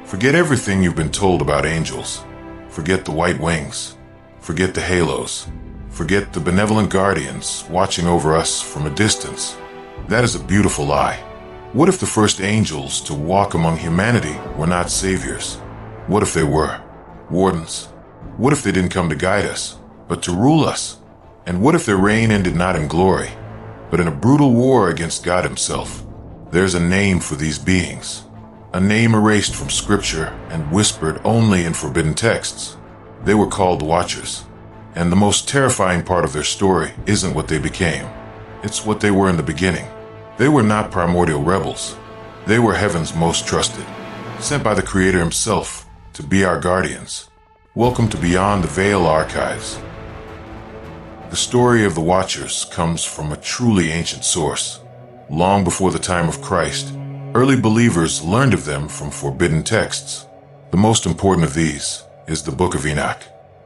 Forget everything you've been told about angels. Forget the white wings. Forget the halos. Forget the benevolent guardians watching over us from a distance. That is a beautiful lie. What if the first angels to walk among humanity were not saviors? What if they were wardens? What if they didn't come to guide us, but to rule us? And what if their reign ended not in glory, but in a brutal war against God himself? There's a name for these beings, a name erased from scripture and whispered only in forbidden texts. They were called Watchers, and the most terrifying part of their story isn't what they became. It's what they were in the beginning. They were not primordial rebels. They were heaven's most trusted, sent by the Creator himself to be our guardians. Welcome to Beyond the Veil Archives. The story of the Watchers comes from a truly ancient source. Long before the time of Christ, early believers learned of them from forbidden texts. The most important of these is the Book of Enoch.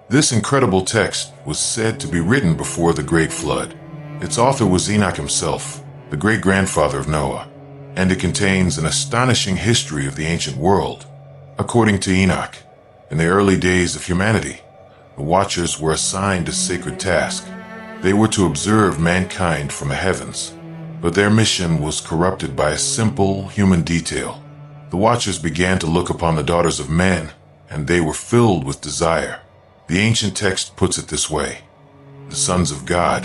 This incredible text was said to be written before the Great Flood. Its author was Enoch himself, the great-grandfather of Noah, and it contains an astonishing history of the ancient world. According to Enoch, in the early days of humanity, the Watchers were assigned a sacred task. They were to observe mankind from the heavens, but their mission was corrupted by a simple human detail. The Watchers began to look upon the daughters of men, and they were filled with desire. The ancient text puts it this way: the sons of God,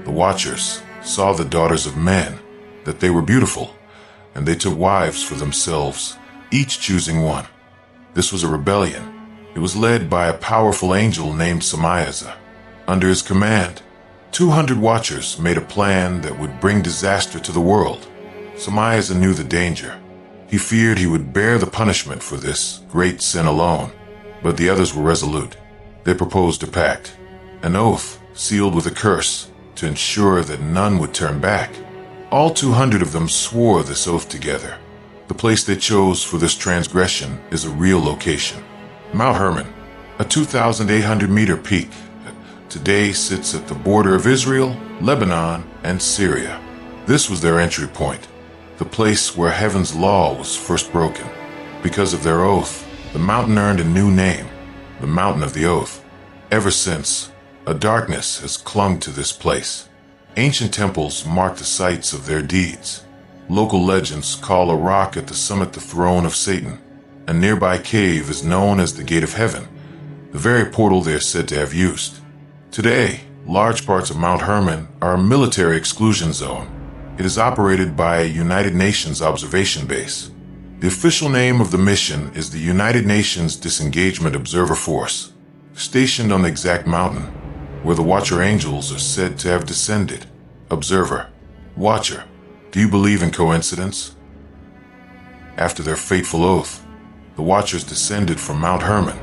the Watchers, saw the daughters of men, that they were beautiful, and they took wives for themselves, each choosing one. This was a rebellion. It was led by a powerful angel named Samyaza. Under his command, 200 Watchers made a plan that would bring disaster to the world. Samyaza knew the danger. He feared he would bear the punishment for this great sin alone, but the others were resolute. They proposed a pact, an oath sealed with a curse to ensure that none would turn back. All 200 of them swore this oath together. The place they chose for this transgression is a real location. Mount Hermon, a 2,800-meter peak that today sits at the border of Israel, Lebanon, and Syria. This was their entry point, the place where heaven's law was first broken. Because of their oath, the mountain earned a new name, the Mountain of the Oath. Ever since, a darkness has clung to this place. Ancient temples mark the sites of their deeds. Local legends call a rock at the summit the throne of Satan. A nearby cave is known as the Gate of Heaven, the very portal they are said to have used. Today, large parts of Mount Hermon are a military exclusion zone. It is operated by a United Nations observation base. The official name of the mission is the United Nations Disengagement Observer Force, stationed on the exact mountain where the Watcher angels are said to have descended. Observer, Watcher, do you believe in coincidence? After their fateful oath, the Watchers descended from Mount Hermon.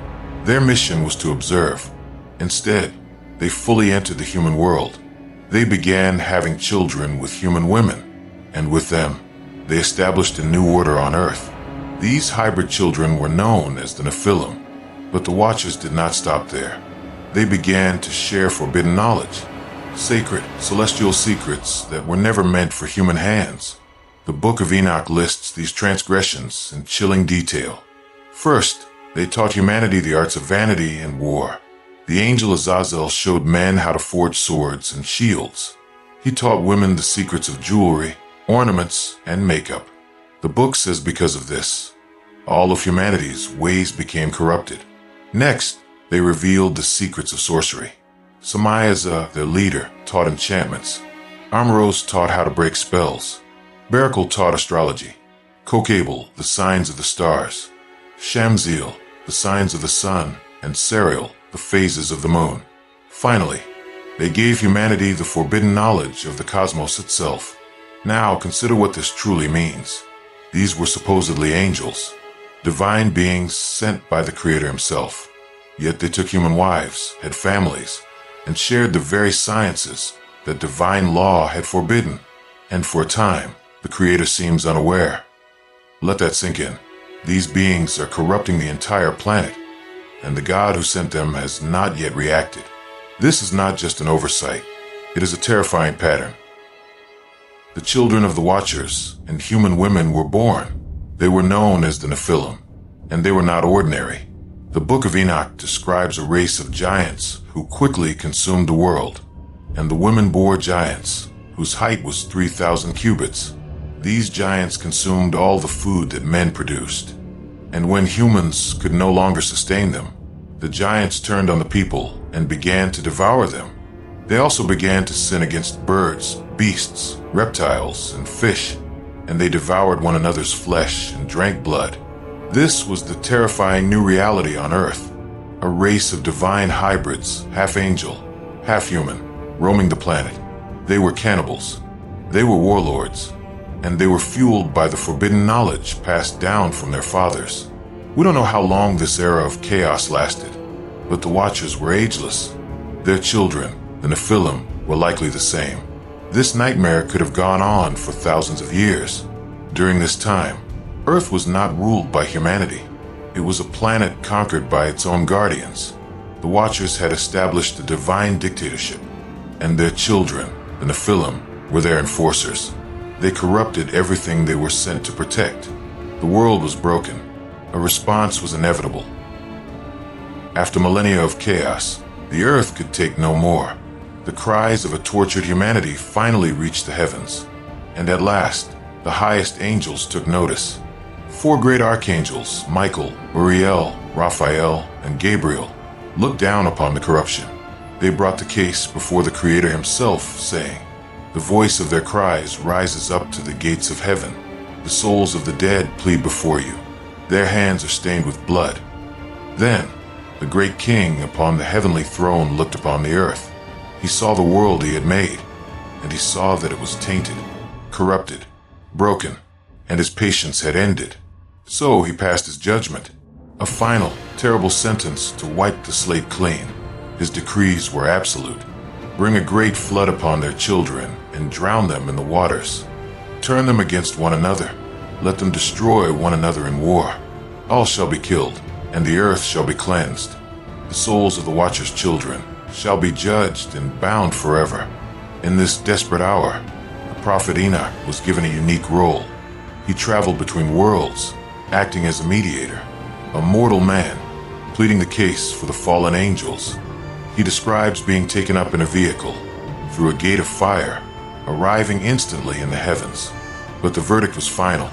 Their mission was to observe. Instead, they fully entered the human world. They began having children with human women, and with them, they established a new order on Earth. These hybrid children were known as the Nephilim, but the Watchers did not stop there. They began to share forbidden knowledge, sacred, celestial secrets that were never meant for human hands. The Book of Enoch lists these transgressions in chilling detail. First, they taught humanity the arts of vanity and war. The angel Azazel showed men how to forge swords and shields. He taught women the secrets of jewelry, ornaments, and makeup. The book says because of this, all of humanity's ways became corrupted. Next, they revealed the secrets of sorcery. Samyaza, their leader, taught enchantments. Amaros taught how to break spells. Barakel taught astrology. Kokabel, the signs of the stars. Shamziel, the signs of the sun, and Serial, the phases of the moon. Finally, they gave humanity the forbidden knowledge of the cosmos itself. Now consider what this truly means. These were supposedly angels, divine beings sent by the Creator himself. Yet they took human wives, had families, and shared the very sciences that divine law had forbidden. And for a time, the Creator seems unaware. Let that sink in. These beings are corrupting the entire planet, and the God who sent them has not yet reacted. This is not just an oversight. It is a terrifying pattern. The children of the Watchers and human women were born. They were known as the Nephilim. and they were not ordinary. The Book of Enoch describes a race of giants who quickly consumed the world, and the women bore giants whose height was 3,000 cubits. These giants consumed all the food that men produced, and when humans could no longer sustain them, the giants turned on the people and began to devour them. They also began to sin against birds, beasts, reptiles, and fish, and they devoured one another's flesh and drank blood. This was the terrifying new reality on Earth, a race of divine hybrids, half angel, half human, roaming the planet. They were cannibals, they were warlords, and they were fueled by the forbidden knowledge passed down from their fathers. We don't know how long this era of chaos lasted, but the Watchers were ageless. Their children, the Nephilim, were likely the same. This nightmare could have gone on for thousands of years. During this time, Earth was not ruled by humanity. It was a planet conquered by its own guardians. The Watchers had established a divine dictatorship, and their children, the Nephilim, were their enforcers. They corrupted everything they were sent to protect. The world was broken. A response was inevitable. After millennia of chaos, the Earth could take no more. The cries of a tortured humanity finally reached the heavens, and at last, the highest angels took notice. 4 great archangels, Michael, Uriel, Raphael, and Gabriel, looked down upon the corruption. They brought the case before the Creator himself, saying, "The voice of their cries rises up to the gates of heaven. The souls of the dead plead before you. Their hands are stained with blood." Then, the great king upon the heavenly throne looked upon the earth. He saw the world he had made, and he saw that it was tainted, corrupted, broken, and his patience had ended. So he passed his judgment, a final, terrible sentence to wipe the slate clean. His decrees were absolute. Bring a great flood upon their children and drown them in the waters. Turn them against one another. Let them destroy one another in war. All shall be killed, and the earth shall be cleansed. The souls of the Watchers' children shall be judged and bound forever. In this desperate hour, the prophet Enoch was given a unique role. He traveled between worlds, acting as a mediator, a mortal man, pleading the case for the fallen angels. He describes being taken up in a vehicle, through a gate of fire, arriving instantly in the heavens. But the verdict was final.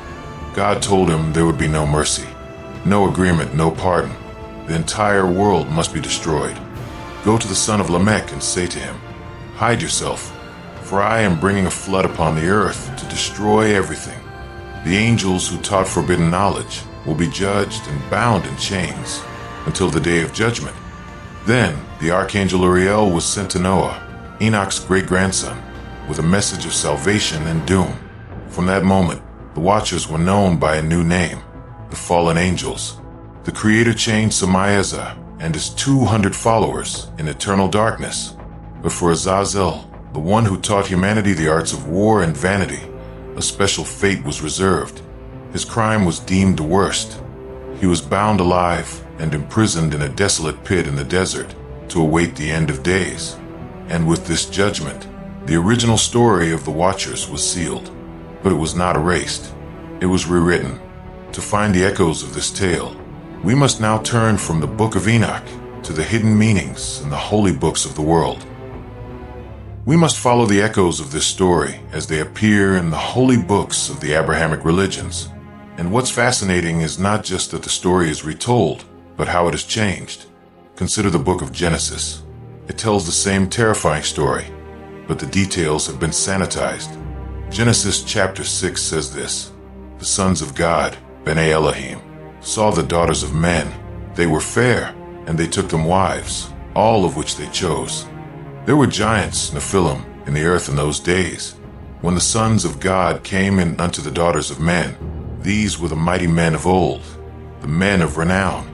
God told him there would be no mercy, no agreement, no pardon. The entire world must be destroyed. Go to the son of Lamech and say to him, "Hide yourself, for I am bringing a flood upon the earth to destroy everything." The angels who taught forbidden knowledge will be judged and bound in chains until the day of judgment. Then the archangel Uriel was sent to Noah, Enoch's great-grandson, with a message of salvation and doom. From that moment, the Watchers were known by a new name, the fallen angels. The Creator chained Samyaza and his 200 followers in eternal darkness. But for Azazel, the one who taught humanity the arts of war and vanity, a special fate was reserved. His crime was deemed the worst. He was bound alive and imprisoned in a desolate pit in the desert to await the end of days. And with this judgment, the original story of the Watchers was sealed. But it was not erased. It was rewritten. To find the echoes of this tale, we must now turn from the Book of Enoch to the hidden meanings in the holy books of the world. We must follow the echoes of this story as they appear in the holy books of the Abrahamic religions. And what's fascinating is not just that the story is retold, but how it has changed. Consider the book of Genesis. It tells the same terrifying story, but the details have been sanitized. Genesis chapter 6 says this: "The sons of God, B'nai Elohim, saw the daughters of men. They were fair, and they took them wives, all of which they chose." There were giants, Nephilim, in the earth in those days. When the sons of God came in unto the daughters of men, these were the mighty men of old, the men of renown.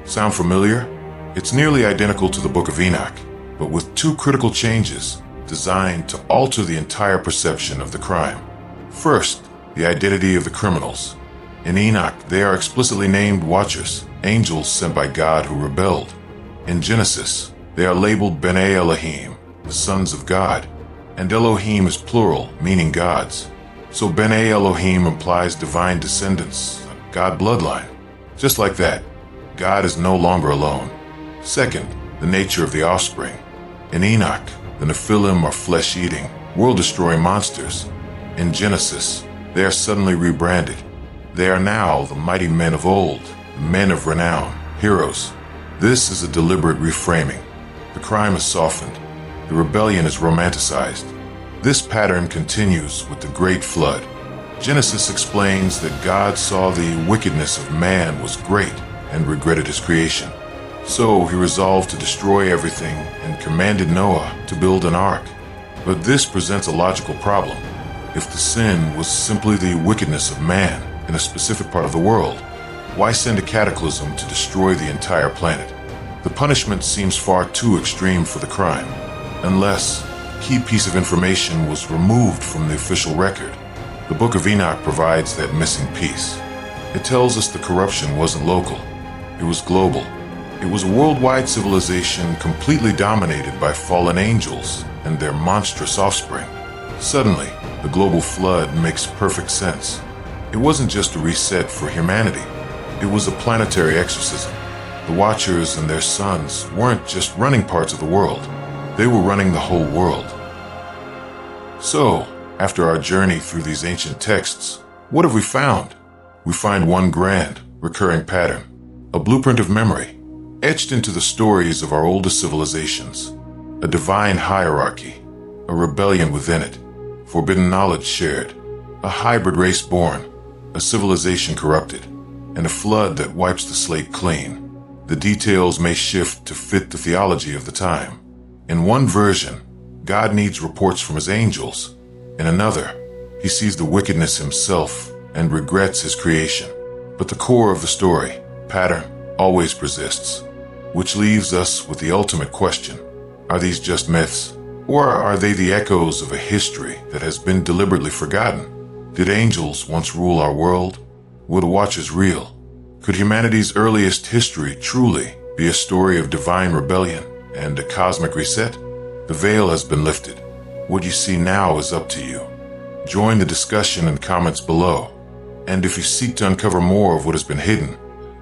Sound familiar? It's nearly identical to the Book of Enoch, but with 2 critical changes designed to alter the entire perception of the crime. First, the identity of the criminals. In Enoch, they are explicitly named Watchers, angels sent by God who rebelled. In Genesis, they are labeled B'nai Elohim, the sons of God, and Elohim is plural, meaning gods. So B'nai Elohim implies divine descendants, a God bloodline. Just like that, God is no longer alone. Second, the nature of the offspring. In Enoch, the Nephilim are flesh-eating, world-destroying monsters. In Genesis, they are suddenly rebranded. They are now the mighty men of old, the men of renown, heroes. This is a deliberate reframing. The crime is softened. The rebellion is romanticized. This pattern continues with the Great Flood. Genesis explains that God saw the wickedness of man was great and regretted his creation. So he resolved to destroy everything and commanded Noah to build an ark. But this presents a logical problem. If the sin was simply the wickedness of man in a specific part of the world, why send a cataclysm to destroy the entire planet? The punishment seems far too extreme for the crime, unless a key piece of information was removed from the official record. The Book of Enoch provides that missing piece. It tells us the corruption wasn't local, it was global. It was a worldwide civilization completely dominated by fallen angels and their monstrous offspring. Suddenly, the global flood makes perfect sense. It wasn't just a reset for humanity, it was a planetary exorcism. The Watchers and their sons weren't just running parts of the world, they were running the whole world. So, after our journey through these ancient texts, what have we found? We find one grand, recurring pattern, a blueprint of memory, etched into the stories of our oldest civilizations, a divine hierarchy, a rebellion within it, forbidden knowledge shared, a hybrid race born, a civilization corrupted, and a flood that wipes the slate clean. The details may shift to fit the theology of the time. In one version, God needs reports from his angels. In another, he sees the wickedness himself and regrets his creation. But the core of the story, pattern, always persists, which leaves us with the ultimate question. Are these just myths? Or are they the echoes of a history that has been deliberately forgotten? Did angels once rule our world? Were the Watchers real? Could humanity's earliest history truly be a story of divine rebellion and a cosmic reset? The veil has been lifted. What you see now is up to you. Join the discussion in comments below. And if you seek to uncover more of what has been hidden,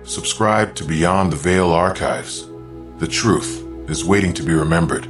subscribe to Beyond the Veil Archives. The truth is waiting to be remembered.